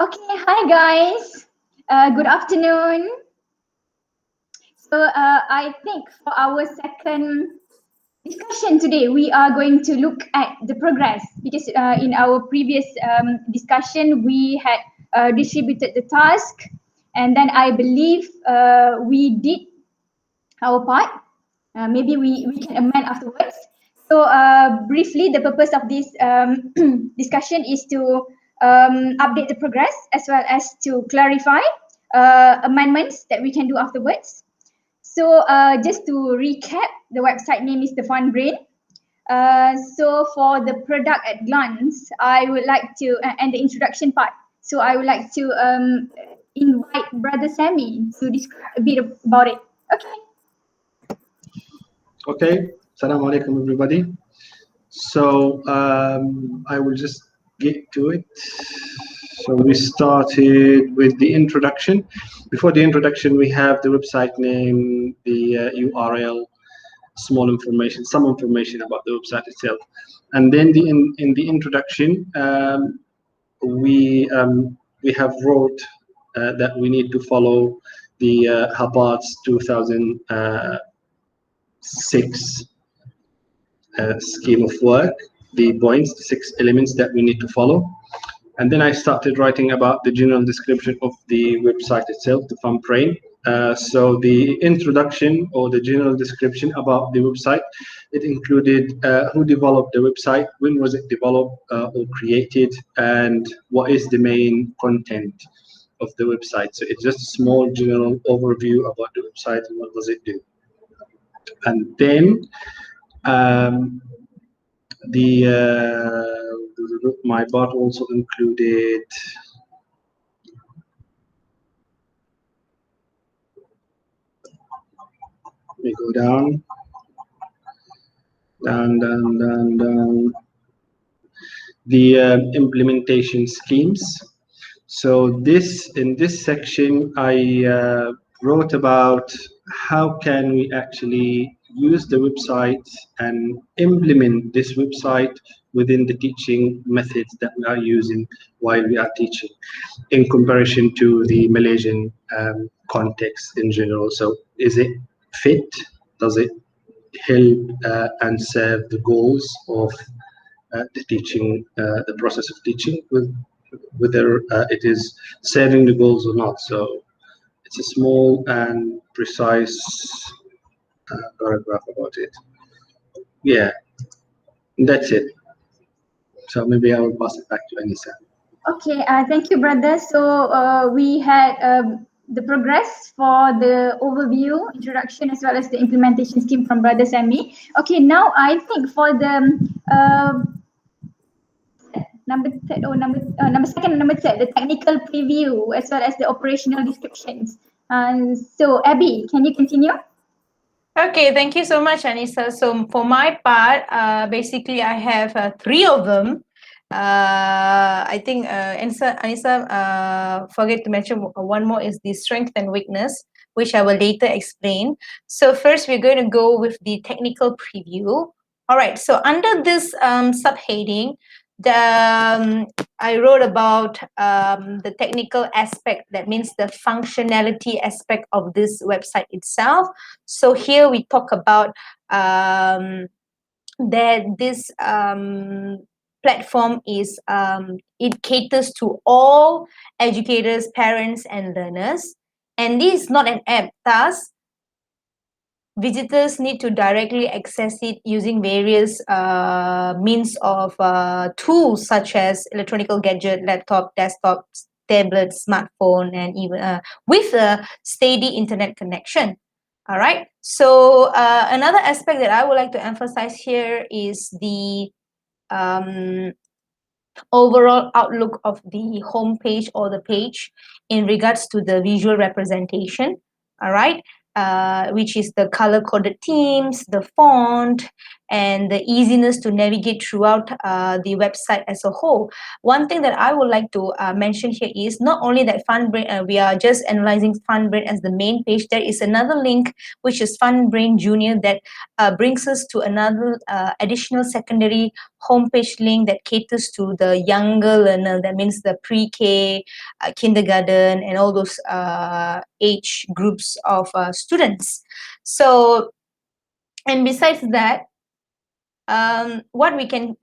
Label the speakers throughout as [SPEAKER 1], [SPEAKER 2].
[SPEAKER 1] Okay, hi guys. Good afternoon. So I think for our second discussion today, we are going to look at the progress because in our previous discussion, we had distributed the task, and then I believe we did our part. Maybe we can amend afterwards. So briefly, the purpose of this discussion is to update the progress as well as to clarify amendments that we can do afterwards. So just to recap, the website name is the Fun Brain. So for the product at glance, I would like to, and the introduction part, so I would like to invite Brother Sammy to describe a bit about it. Okay.
[SPEAKER 2] Okay, Assalamu alaikum everybody. So I will just get to it. So we started with the introduction. Before the introduction, we have the website name, the URL, small information, some information about the website itself. And then in the introduction, we have wrote that we need to follow the Habart's 2006 scheme of work, the points, the 6 elements that we need to follow. And then I started writing about the general description of the website itself, the Fun Brain. So the introduction or the general description about the website, it included who developed the website, when was it developed or created, and what is the main content of the website. So it's just a small general overview about the website and what does it do. And then my part also included we go down the implementation schemes. So in this section I wrote about how can we actually use the website and implement this website within the teaching methods that we are using while we are teaching in comparison to the Malaysian context in general. So is it fit? Does it help and serve the goals of the teaching, the process of teaching, whether it is serving the goals or not? So it's a small and precise paragraph about it. Yeah, that's it. So maybe I will pass it back to Anissa.
[SPEAKER 1] Okay, thank you, brother. So we had the progress for the overview, introduction, as well as the implementation scheme from Brother Sammy. Okay, now I think for the number second and number third, the technical preview as well as the operational descriptions. So Abby, can you continue?
[SPEAKER 3] Okay, thank you so much, Anissa. So for my part, basically I have 3 of them. I think Anissa forget to mention one more is the strength and weakness, which I will later explain. So first we're going to go with the technical preview. All right, so under this subheading, I wrote about the technical aspect, that means the functionality aspect of this website itself. So here we talk about that this platform is it caters to all educators, parents, and learners. And this is not an app, thus visitors need to directly access it using various means of tools such as electronic gadget, laptop, desktop, tablet, smartphone, and even with a steady internet connection. All right. So another aspect that I would like to emphasize here is the overall outlook of the homepage or the page in regards to the visual representation. All right. Which is the color-coded themes, the font, and the easiness to navigate throughout the website as a whole. One thing that I would like to mention here is not only that FunBrain, we are just analyzing FunBrain as the main page. There is another link which is FunBrain Junior that brings us to another additional secondary homepage link that caters to the younger learner. That means the pre-K, kindergarten, and all those age groups of students. So, and besides that, what we can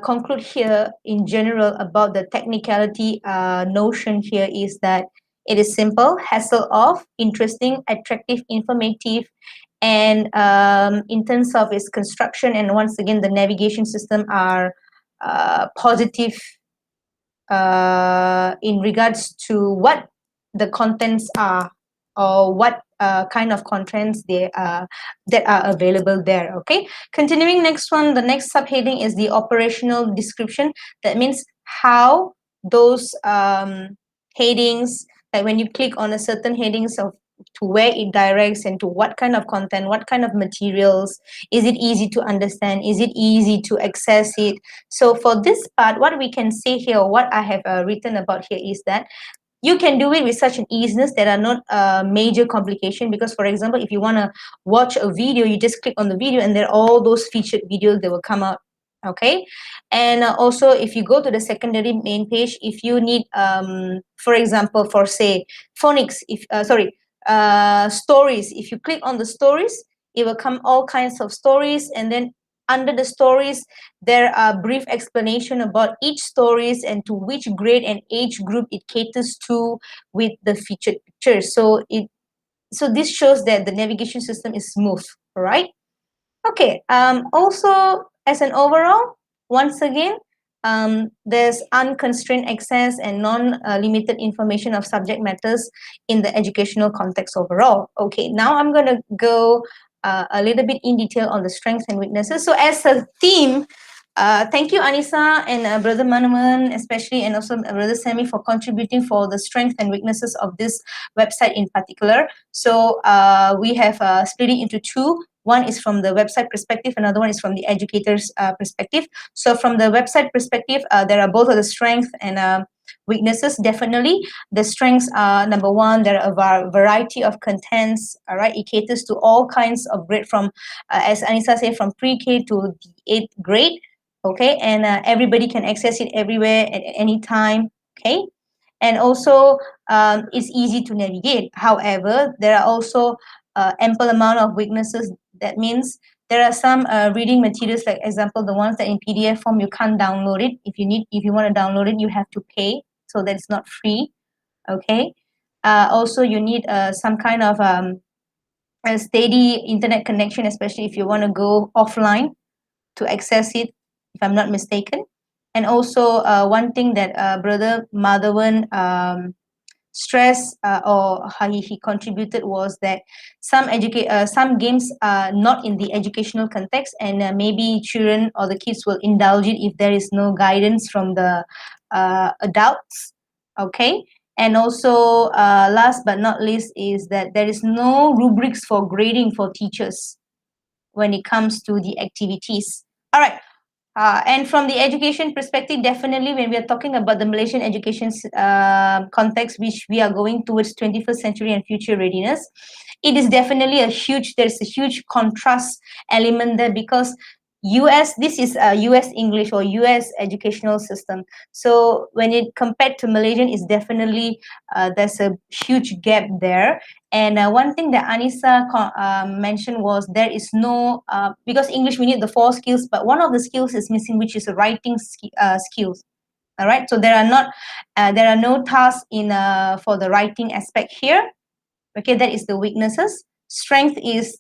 [SPEAKER 3] conclude here in general about the technicality notion here is that it is simple, hassle off, interesting, attractive, informative, and in terms of its construction and once again the navigation system are positive in regards to what the contents are or what kind of contents they that are available there. Okay, continuing next one, the next subheading is the operational description. That means how those headings, like when you click on a certain headings of to where it directs and to what kind of content, what kind of materials, is it easy to understand, is it easy to access it. So for this part, what we can say here, what I have written about here is that you can do it with such an easiness. There are not major complication, because for example, if you want to watch a video, you just click on the video and there are all those featured videos that will come out. Okay, and also if you go to the secondary main page, if you need for example, for say phonics, if stories, if you click on the stories, it will come all kinds of stories, and then under the stories there are brief explanation about each stories and to which grade and age group it caters to with the featured pictures. So this shows that the navigation system is smooth. All right. Okay. Also, as an overall, once again, there's unconstrained access and non-limited information of subject matters in the educational context overall. Okay. Now I'm going to go a little bit in detail on the strengths and weaknesses. So as a theme, thank you, Anissa and Brother Manaman, especially, and also Brother Sammy for contributing for the strengths and weaknesses of this website in particular. So we have split it into two. One is from the website perspective, another one is from the educator's perspective. So from the website perspective, there are both of the strengths and weaknesses. Definitely the strengths are, number one, there are a variety of contents. All right, it caters to all kinds of grade from as Anissa said, from pre-K to the 8th grade. Okay, and everybody can access it everywhere at any time. Okay, and also it's easy to navigate. However, there are also ample amount of weaknesses. That means there are some reading materials, like example the ones that in PDF form you can't download it. If you want to download it, you have to pay, so that it's not free. Okay, also you need some kind of a steady internet connection, especially if you want to go offline to access it, if I'm not mistaken. And also one thing that Brother Madhavan stress or how he contributed was that some games are not in the educational context, and maybe children or the kids will indulge it if there is no guidance from the adults. Okay, and also last but not least is that there is no rubrics for grading for teachers when it comes to the activities. All right. And from the education perspective, definitely when we are talking about the Malaysian education context, which we are going towards 21st century and future readiness, it is definitely there's a huge contrast element there, because this is a US English or US educational system. So when it compared to Malaysian, it's definitely there's a huge gap there. And one thing that Anissa mentioned was there is no, because English we need the 4 skills, but one of the skills is missing, which is a writing skills. All right, so there are no tasks in for the writing aspect here. Okay, that is the weaknesses. Strength is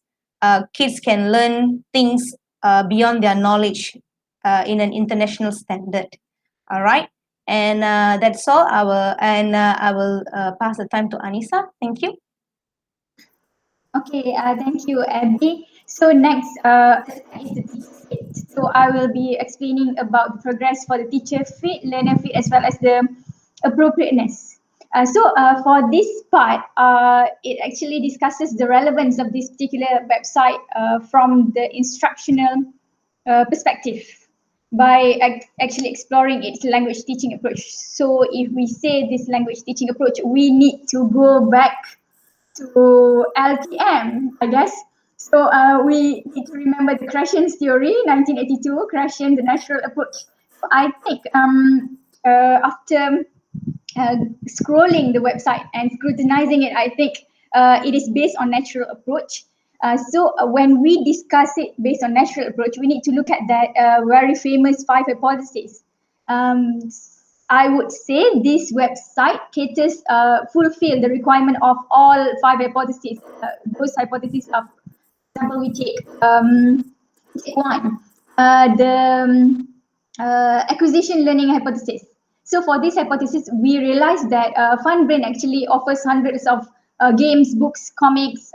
[SPEAKER 3] kids can learn things beyond their knowledge in an international standard. All right, and that's all. I will pass the time to Anissa. Thank you.
[SPEAKER 1] Okay, thank you, Abby. So next is the teacher fit. So I will be explaining about the progress for the teacher fit, learner fit, as well as the appropriateness. For this part, it actually discusses the relevance of this particular website from the instructional perspective by actually exploring its language teaching approach. So if we say this language teaching approach, we need to go back to LTM, I guess. So we need to remember the Krashen's theory, 1982, Krashen, the natural approach. So I think after scrolling the website and scrutinizing it, I think it is based on natural approach. So when we discuss it based on natural approach, we need to look at that very famous 5 hypotheses. Um, I would say this website caters, fulfill the requirement of all 5 hypotheses. Those hypotheses are, for example, we take one, the acquisition learning hypothesis. So for this hypothesis, we realized that FunBrain actually offers hundreds of games, books, comics,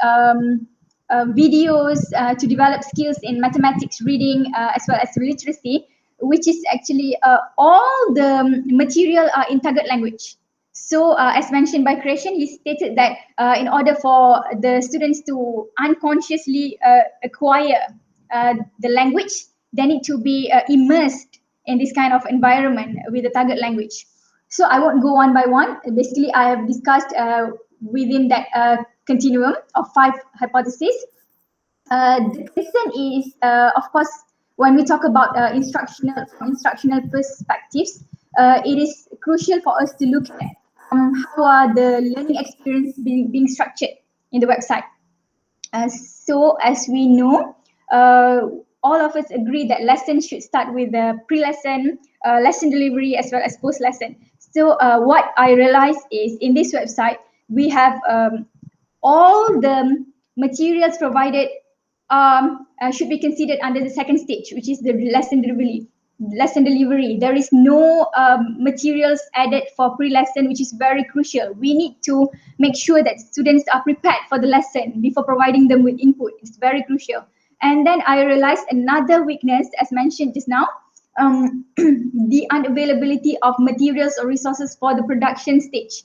[SPEAKER 1] videos to develop skills in mathematics, reading, as well as literacy, which is actually all the material are in target language. So as mentioned by Creation, he stated that in order for the students to unconsciously acquire the language, they need to be immersed in this kind of environment with the target language. So I won't go one by one. Basically, I have discussed within that continuum of 5 hypotheses. The reason is, of course, when we talk about instructional perspectives, it is crucial for us to look at how are the learning experience being structured in the website. So as we know, all of us agree that lessons should start with the pre-lesson, lesson delivery, as well as post-lesson. So what I realized is in this website, we have all the materials provided should be considered under the second stage, which is the lesson delivery. There is no materials added for pre-lesson, which is very crucial. We need to make sure that students are prepared for the lesson before providing them with input. It's very crucial. And then I realized another weakness, as mentioned just now, the unavailability of materials or resources for the production stage.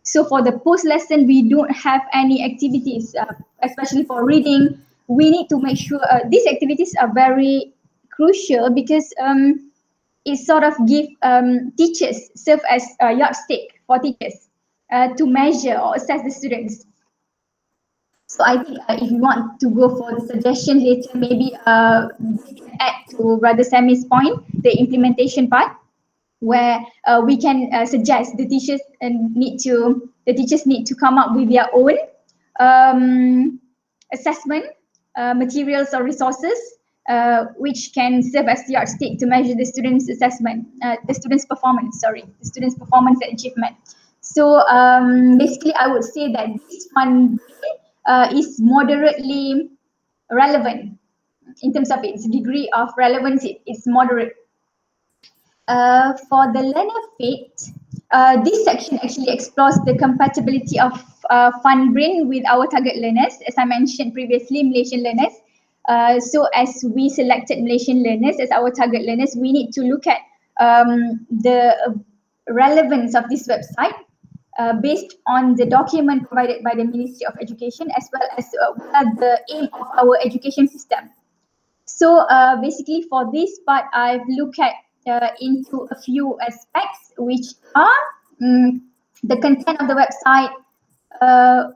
[SPEAKER 1] So for the post lesson, we don't have any activities, especially for reading. We need to make sure these activities are very crucial because it sort of give teachers serve as a yardstick for teachers to measure or assess the students. So I think if you want to go for the suggestion later, maybe we can add to Brother Sammy's point, the implementation part, where we can suggest the teachers need to come up with their own assessment materials or resources which can serve as the yardstick to measure the students' assessment, the students' performance and achievement. So basically, I would say that this one is moderately relevant in terms of its degree of relevance. It's moderate. For the learner fit, this section actually explores the compatibility of FunBrain with our target learners. As I mentioned previously, Malaysian learners. So as we selected Malaysian learners as our target learners, we need to look at the relevance of this website based on the document provided by the Ministry of Education, as well as what are the aim of our education system. So basically for this part, I've looked at into a few aspects, which are the content of the website,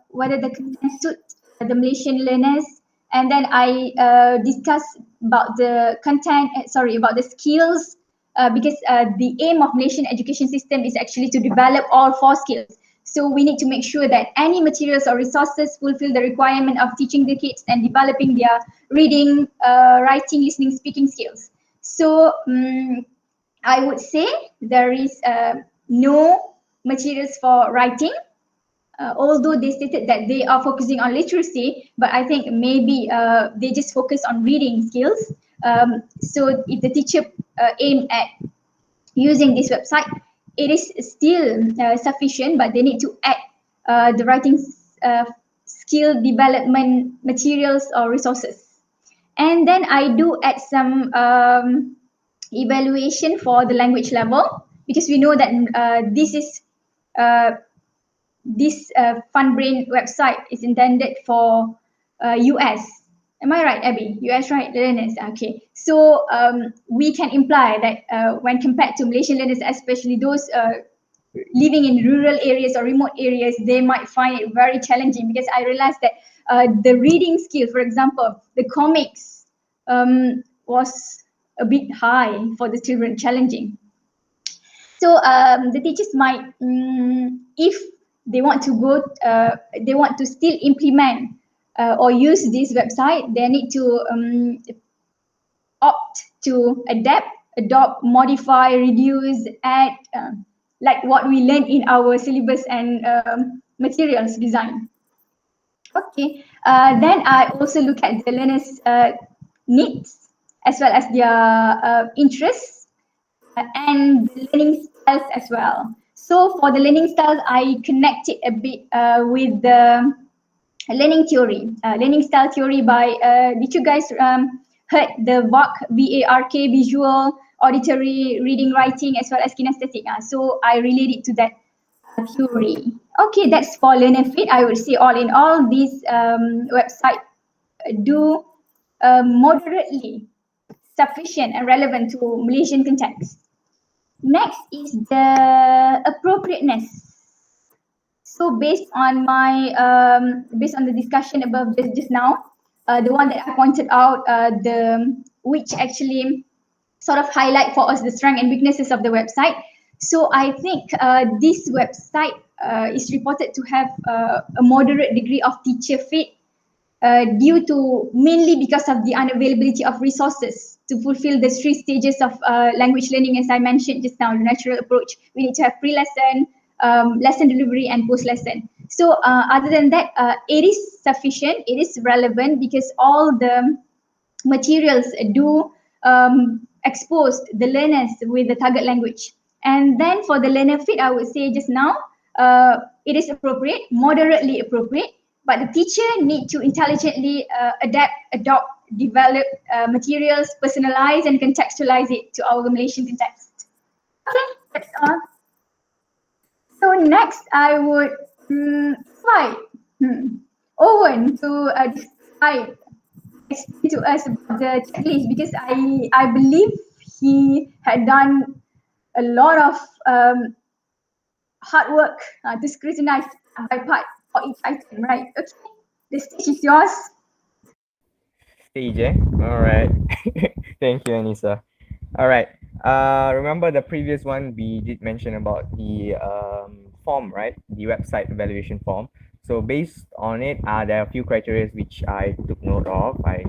[SPEAKER 1] whether the content suits the Malaysian learners, and then I discuss about the content, about the skills, because the aim of Malaysian education system is actually to develop all 4 skills. So we need to make sure that any materials or resources fulfill the requirement of teaching the kids and developing their reading, writing, listening, speaking skills. So I would say there is no materials for writing, although they stated that they are focusing on literacy, but I think maybe they just focus on reading skills. So if the teacher aim at using this website, it is still sufficient, but they need to add the writing skill development materials or resources. And then I do add some evaluation for the language level, because we know that this FunBrain website is intended for US Am I right, Abby? US right, learners. Okay. So we can imply that when compared to Malaysian learners, especially those living in rural areas or remote areas, they might find it very challenging, because I realized that the reading skill, for example, the comics was a bit high for the children, challenging. So the teachers might, if they want to go, they want to still implement or use this website, they need to opt to adapt, adopt, modify, reduce, add, like what we learn in our syllabus and materials design. Okay, then I also look at the learners' needs as well as their interests and the learning styles as well. So for the learning styles, I connect it a bit with the learning theory, learning style theory by, did you guys heard the VARK, visual, auditory, reading, writing, as well as kinesthetic? So I relate it to that theory. Okay, that's for LearnerFit. I would say all in all, this website do moderately sufficient and relevant to Malaysian context. Next is the appropriateness. So based on my based on the discussion above just now, the one that I pointed out, the which actually sort of highlight for us the strength and weaknesses of the website. So I think this website is reported to have a moderate degree of teacher fit due to mainly because of the unavailability of resources to fulfill the three stages of language learning, as I mentioned just now, the natural approach. We need to have pre-lesson, lesson delivery, and post-lesson. So other than that, it is sufficient, it is relevant, because all the materials do expose the learners with the target language. And then for the learner fit, I would say just now, it is appropriate, moderately appropriate, but the teacher need to intelligently adapt, adopt, develop materials, personalize and contextualize it to our Malaysian context. Okay, that's all. So next, I would invite Owen to describe, explain to us about the checklist, because I believe he had done a lot of hard work to scrutinize part by part for each item, right? Okay, the stage is yours.
[SPEAKER 4] Stage, eh? All right. Thank you, Anissa. All right. Remember the previous one we did mention about the form, right? The website evaluation form. So based on it, there are a few criteria which I took note of. I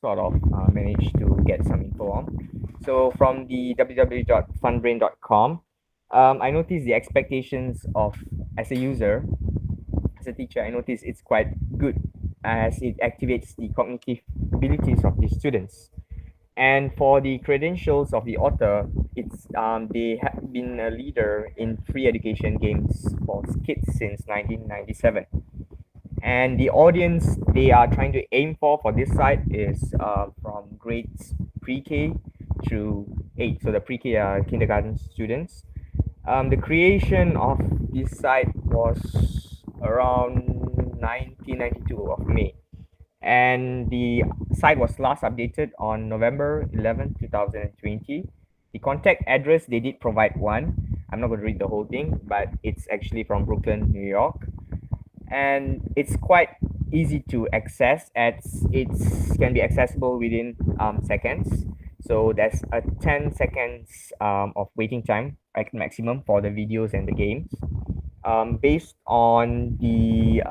[SPEAKER 4] sort of managed to get some info on. So from the www.funbrain.com, I noticed the expectations of, as a user, as a teacher, I noticed it's quite good as it activates the cognitive abilities of the students. And for the credentials of the author, it's they have been a leader in free education games for kids since 1997. And the audience they are trying to aim for this site is from grades pre-K through 8, so the pre-K are kindergarten students. The creation of this site was around 1992 of May, and the site was last updated on November 11, 2020. The contact address, they did provide one. I'm not going to read the whole thing, but it's actually from Brooklyn, New York. And it's quite easy to access, as it can be accessible within seconds. So there's a 10 seconds of waiting time, like maximum, for the videos and the games. Based on the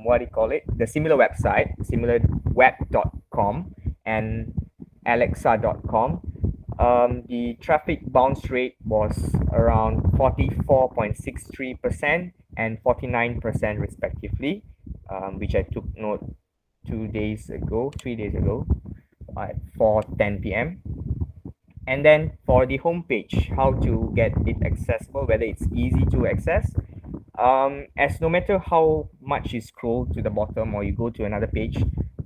[SPEAKER 4] what do you call it, the similar website, similarweb.com and alexa.com, the traffic bounce rate was around 44.63% and 49% respectively, which I took note 3 days ago at 4:10 p.m. And then for the homepage, how to get it accessible, whether it's easy to access, as no matter how much you scroll to the bottom or you go to another page,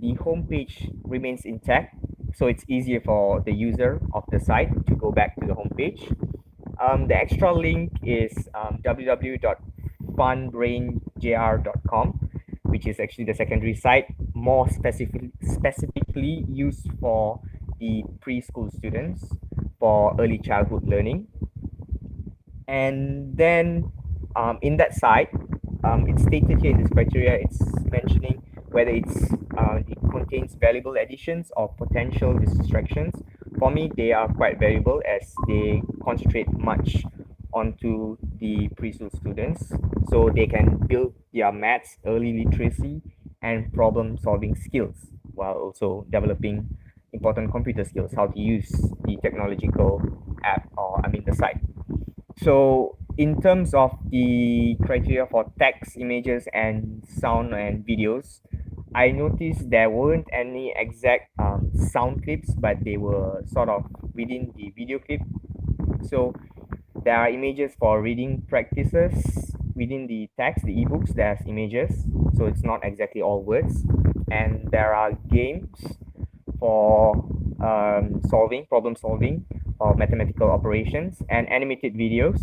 [SPEAKER 4] the homepage remains intact, so it's easier for the user of the site to go back to the homepage. The extra link is www.funbrainjr.com, which is actually the secondary site. more specifically used for the preschool students for early childhood learning. And then in that side, it's stated here in this criteria, it's mentioning whether it contains valuable additions or potential distractions. For me, they are quite valuable as they concentrate much onto the preschool students, so they can build their maths, early literacy, and problem solving skills while also developing important computer skills, how to use the technological app, or I mean the site. So in terms of the criteria for text, images, and sound and videos, I noticed there weren't any exact sound clips, but they were sort of within the video clip. So there are images for reading practices within the text, the ebooks, there's images, so it's not exactly all words. And there are games for problem solving or mathematical operations, and animated videos,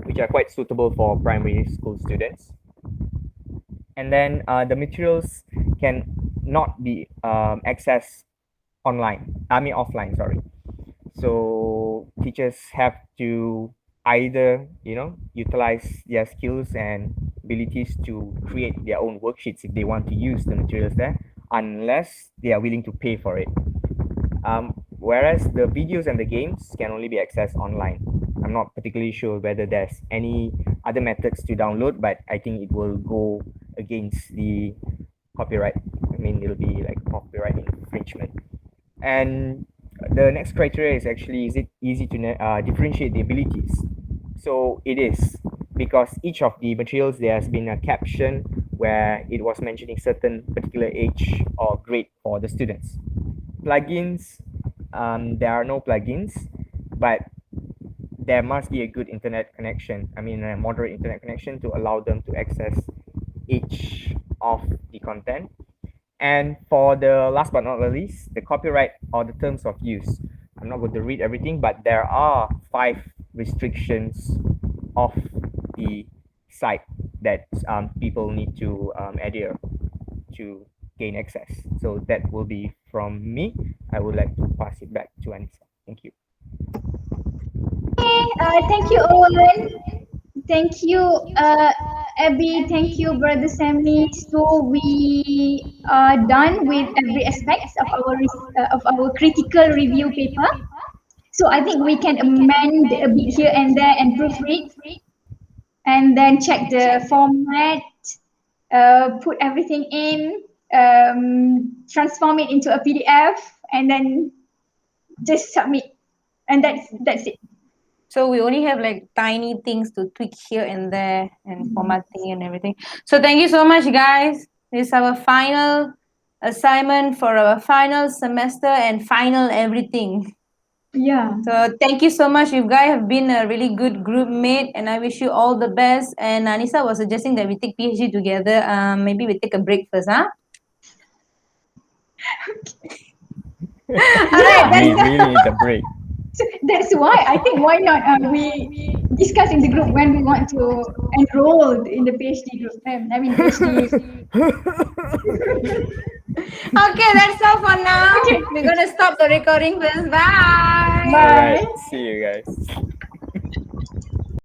[SPEAKER 4] which are quite suitable for primary school students. And then the materials can not be accessed offline, sorry. So teachers have to either, utilize their skills and abilities to create their own worksheets if they want to use the materials there, unless they are willing to pay for it. Whereas the videos and the games can only be accessed online. I'm not particularly sure whether there's any other methods to download, but I think it will go against the copyright. I mean, it'll be like copyright infringement. And the next criteria is actually, is it easy to differentiate the abilities? So it is, because each of the materials, there has been a caption where it was mentioning certain particular age or grade for the students. Plugins, there are no plugins, but there must be a good internet connection. I mean, a moderate internet connection to allow them to access each of the content. And for the last but not the least, the copyright or the terms of use. I'm not going to read everything, but there are 5 restrictions of the site that people need to adhere to gain access. So that will be from me. I would like to pass it back to Anissa. Thank you.
[SPEAKER 1] Thank you, Owen. Thank you, Abby. Thank you, Brother Sammy. So we are done with every aspect of our critical review paper. So I think we can amend a bit here and there and proofread, and then check the format, put everything in, transform it into a PDF, and then just submit. And that's it.
[SPEAKER 3] So we only have like tiny things to tweak here and there and formatting and everything. So thank you so much, guys. This is our final assignment for our final semester and final everything.
[SPEAKER 1] Yeah.
[SPEAKER 3] So thank you so much. You guys have been a really good group mate, and I wish you all the best. And Anissa was suggesting that we take PhD together. Maybe we take a break first, huh? All right,
[SPEAKER 4] We really need a break.
[SPEAKER 1] So that's why I think, why not we discuss in the group when we want to enroll in the PhD group. I mean PhD.
[SPEAKER 3] Okay, that's all for now.
[SPEAKER 1] Okay.
[SPEAKER 3] We're gonna stop the recording first. Bye.
[SPEAKER 1] Bye.
[SPEAKER 4] All right. See you guys.